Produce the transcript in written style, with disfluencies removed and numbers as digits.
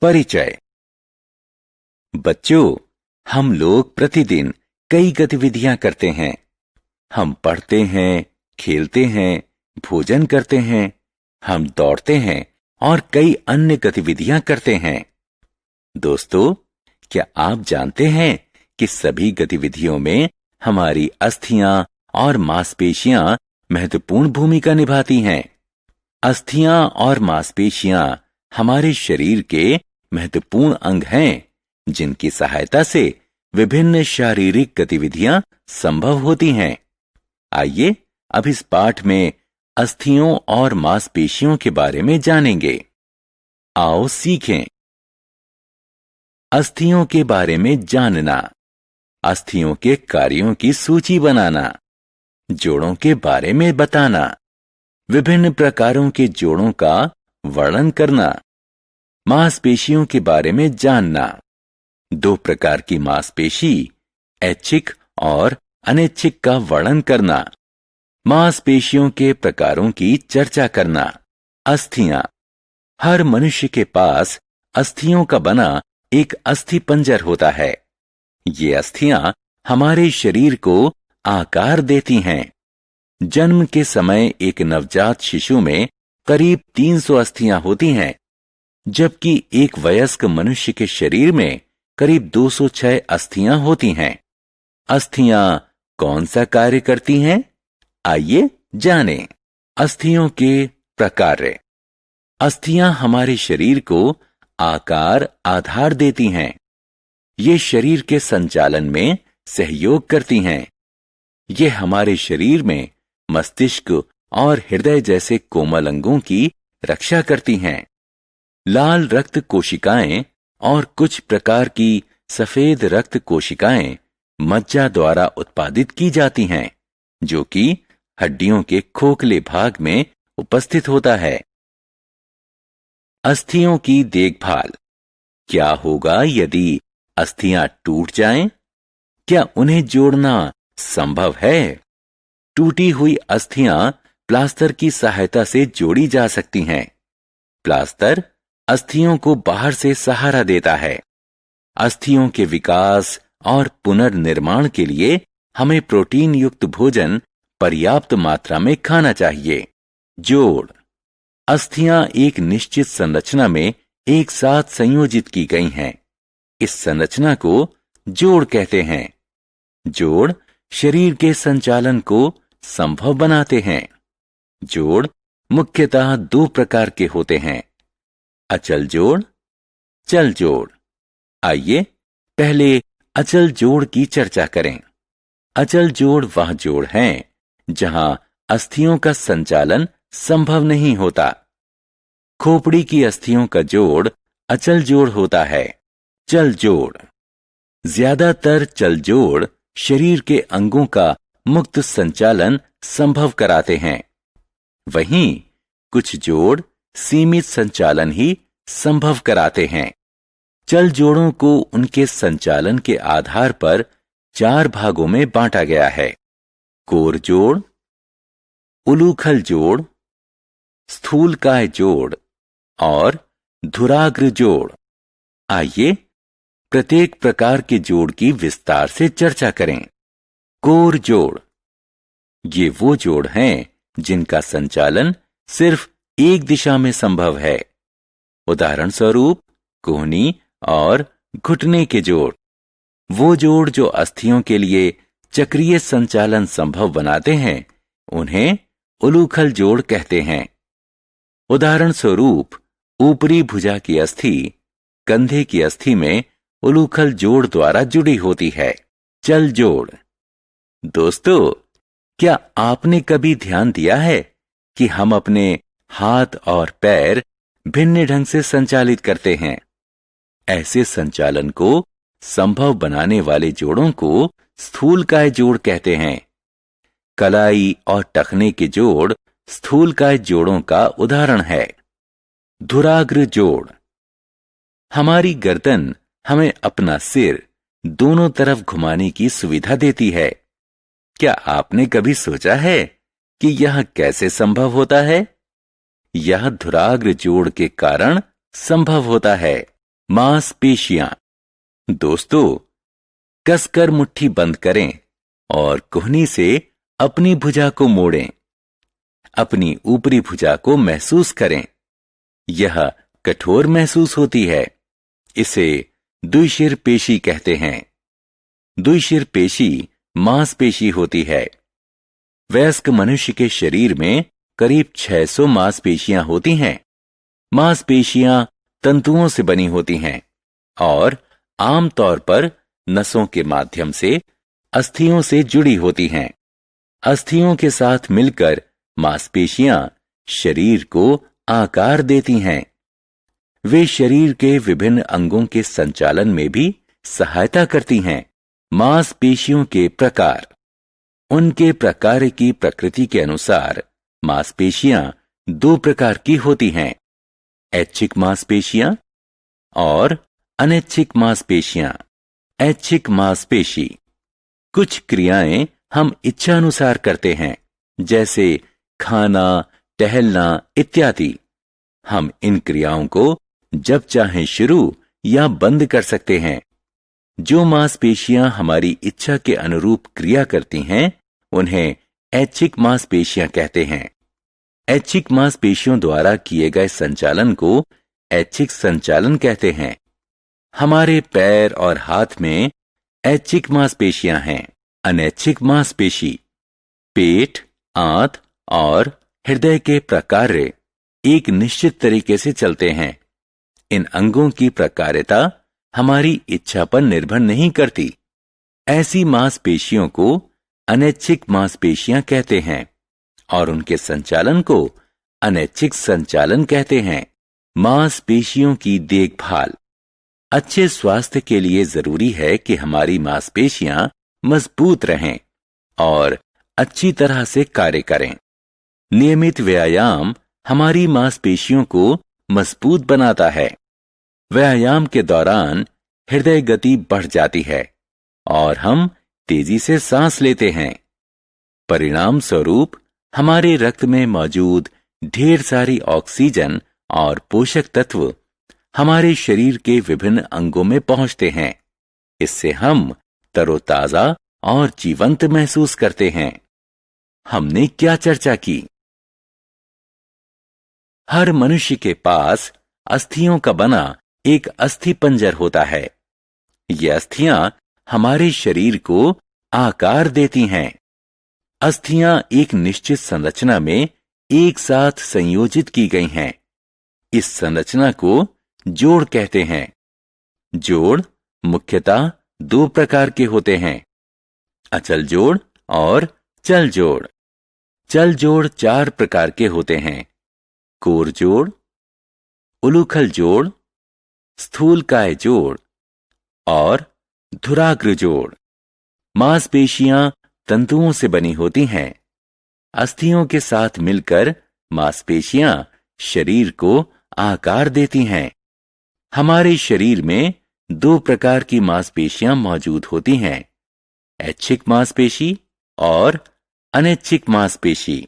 परिचय। बच्चों, हम लोग प्रतिदिन कई गतिविधियां करते हैं। हम पढ़ते हैं, खेलते हैं, भोजन करते हैं, हम दौड़ते हैं और कई अन्य गतिविधियां करते हैं। दोस्तों, क्या आप जानते हैं कि सभी गतिविधियों में हमारी अस्थियां और मांसपेशियां महत्वपूर्ण भूमिका निभाती हैं? अस्थियां और मांसपेशियां हमारे शरीर के महत्वपूर्ण अंग हैं, जिनकी सहायता से विभिन्न शारीरिक गतिविधियां संभव होती हैं। आइए अब इस पाठ में अस्थियों और मांसपेशियों के बारे में जानेंगे। आओ सीखें। अस्थियों के बारे में जानना, अस्थियों के कार्यों की सूची बनाना, जोड़ों के बारे में बताना, विभिन्न प्रकारों के जोड़ों का वर्णन करना, मांसपेशियों के बारे में जानना, दो प्रकार की मांसपेशी ऐच्छिक और अनैच्छिक का वर्णन करना, मांसपेशियों के प्रकारों की चर्चा करना। अस्थियां। हर मनुष्य के पास अस्थियों का बना एक अस्थि पंजर होता है। ये अस्थियां हमारे शरीर को आकार देती हैं। जन्म के समय एक नवजात शिशु में करीब 300 अस्थियां होती हैं, जबकि एक वयस्क मनुष्य के शरीर में करीब 206 अस्थियां होती हैं। अस्थियां कौन सा कार्य करती हैं? आइए जानें। अस्थियों के प्रकार। अस्थियां हमारे शरीर को आकार, आधार देती हैं। ये शरीर के संचालन में सहयोग करती हैं। ये हमारे शरीर में मस्तिष्क और हृदय जैसे कोमल अंगों की रक्षा करती हैं। लाल रक्त कोशिकाएं और कुछ प्रकार की सफेद रक्त कोशिकाएं मज्जा द्वारा उत्पादित की जाती हैं, जो कि हड्डियों के खोखले भाग में उपस्थित होता है। अस्थियों की देखभाल। क्या होगा यदि अस्थियां टूट जाएं? क्या उन्हें जोड़ना संभव है? टूटी हुई अस्थियां प्लास्टर की सहायता से जोड़ी जा सकती हैं। प्लास्टर अस्थियों को बाहर से सहारा देता है। अस्थियों के विकास और पुनर्निर्माण के लिए हमें प्रोटीन युक्त भोजन पर्याप्त मात्रा में खाना चाहिए। जोड़। अस्थियां एक निश्चित संरचना में एक साथ संयोजित की गई हैं। इस संरचना को जोड़ कहते हैं। जोड़ शरीर के संचालन को संभव बनाते हैं। जोड़ मुख्यतः दो प्रकार के होते हैं, अचल जोड़, चल जोड़। आइए पहले अचल जोड़ की चर्चा करें। अचल जोड़ वह जोड़ हैं जहां अस्थियों का संचालन संभव नहीं होता। खोपड़ी की अस्थियों का जोड़ अचल जोड़ होता है। चल जोड़। ज्यादातर चल जोड़ शरीर के अंगों का मुक्त संचालन संभव कराते हैं। वहीं कुछ जोड़ सीमित संचालन ही संभव कराते हैं। चल जोड़ों को उनके संचालन के आधार पर 4 भागों में बांटा गया है: कोर जोड़, उलूखल जोड़, स्थूलकाय जोड़ और धुराग्र जोड़। आइए प्रत्येक प्रकार के जोड़ की विस्तार से चर्चा करें। कोर जोड़। ये वो जोड़ हैं जिनका संचालन सिर्फ एक दिशा में संभव है। उदाहरण स्वरूप कोहनी और घुटने के जोड़। वो जोड़ जो अस्थियों के लिए चक्रीय संचालन संभव बनाते हैं, उन्हें उलूखल जोड़ कहते हैं। उदाहरण स्वरूप ऊपरी भुजा की अस्थि कंधे की अस्थि में उलूखल जोड़ द्वारा जुड़ी होती है। चल जोड़। दोस्तों, क्या आपने कभी ध्यान दिया है कि हम अपने हाथ और पैर भिन्न ढंग से संचालित करते हैं? ऐसे संचालन को संभव बनाने वाले जोड़ों को स्थूलकाय जोड़ कहते हैं। कलाई और टखने के जोड़ स्थूलकाय जोड़ों का उदाहरण है। धुराग्र जोड़। हमारी गर्दन हमें अपना सिर दोनों तरफ घुमाने की सुविधा देती है। क्या आपने कभी सोचा है कि यह कैसे संभव होता है? यह धुराग्र जोड़ के कारण संभव होता है। मांसपेशियां। दोस्तों, कसकर मुट्ठी बंद करें और कोहनी से अपनी भुजा को मोड़ें। अपनी ऊपरी भुजा को महसूस करें। यह कठोर महसूस होती है। इसे द्विशिर पेशी कहते हैं। द्विशिर पेशी मांसपेशी होती है। वयस्क मनुष्य के शरीर में करीब 600 मांसपेशियां होती हैं। मांसपेशियां तंतुओं से बनी होती हैं और आमतौर पर नसों के माध्यम से अस्थियों से जुड़ी होती हैं। अस्थियों के साथ मिलकर मांसपेशियां शरीर को आकार देती हैं। वे शरीर के विभिन्न अंगों के संचालन में भी सहायता करती हैं। मांसपेशियों के प्रकार। उनके प्रकार की प्रकृति के अनुसार मांसपेशियां 2 प्रकार की होती हैं, ऐच्छिक मांसपेशियां और अनैच्छिक मांसपेशियां। ऐच्छिक मांसपेशी। कुछ क्रियाएं हम इच्छानुसार करते हैं, जैसे खाना, टहलना इत्यादि। हम इन क्रियाओं को जब चाहें शुरू या बंद कर सकते हैं। जो मांसपेशियां हमारी इच्छा के अनुरूप क्रिया करती हैं, उन्हें ऐच्छिक मांसपेशियां कहते हैं। ऐच्छिक मांसपेशियों द्वारा किए गए संचालन को ऐच्छिक संचालन कहते हैं। हमारे पैर और हाथ में ऐच्छिक मांसपेशियां हैं। अनैच्छिक मांसपेशी। पेट, आंत और हृदय के प्रकार्य एक निश्चित तरीके से चलते हैं। इन अंगों की प्रकार्यता हमारी इच्छा पर निर्भर नहीं करती। ऐसी मांसपेशियों को अनैच्छिक मांसपेशियां कहते हैं और उनके संचालन को अनैच्छिक संचालन कहते हैं। मांसपेशियों की देखभाल। अच्छे स्वास्थ्य के लिए जरूरी है कि हमारी मांसपेशियां मजबूत रहें और अच्छी तरह से कार्य करें। नियमित व्यायाम हमारी मांसपेशियों को मजबूत बनाता है। व्यायाम के दौरान हृदय गति बढ़ जाती है और हम तेजी से सांस लेते हैं। परिणाम स्वरूप हमारे रक्त में मौजूद ढेर सारी ऑक्सीजन और पोषक तत्व हमारे शरीर के विभिन्न अंगों में पहुंचते हैं। इससे हम तरोताजा और जीवंत महसूस करते हैं। हमने क्या चर्चा की? हर मनुष्य के पास अस्थियों का बना एक अस्थि पंजर होता है। ये अस्थियां हमारे शरीर को आकार देती हैं। अस्थियां एक निश्चित संरचना में एक साथ संयोजित की गई हैं। इस संरचना को जोड़ कहते हैं। जोड़ मुख्यतः 2 प्रकार के होते हैं, अचल जोड़ और चल जोड़। चल जोड़ 4 प्रकार के होते हैं, कोर जोड़, उलूखल जोड़, स्थूलकाय जोड़ और धुराग्र जोड़। मांसपेशियां तंतुओं से बनी होती हैं। अस्थियों के साथ मिलकर मांसपेशियां शरीर को आकार देती हैं। हमारे शरीर में 2 प्रकार की मांसपेशियां मौजूद होती हैं, ऐच्छिक मांसपेशी और अनैच्छिक मांसपेशी।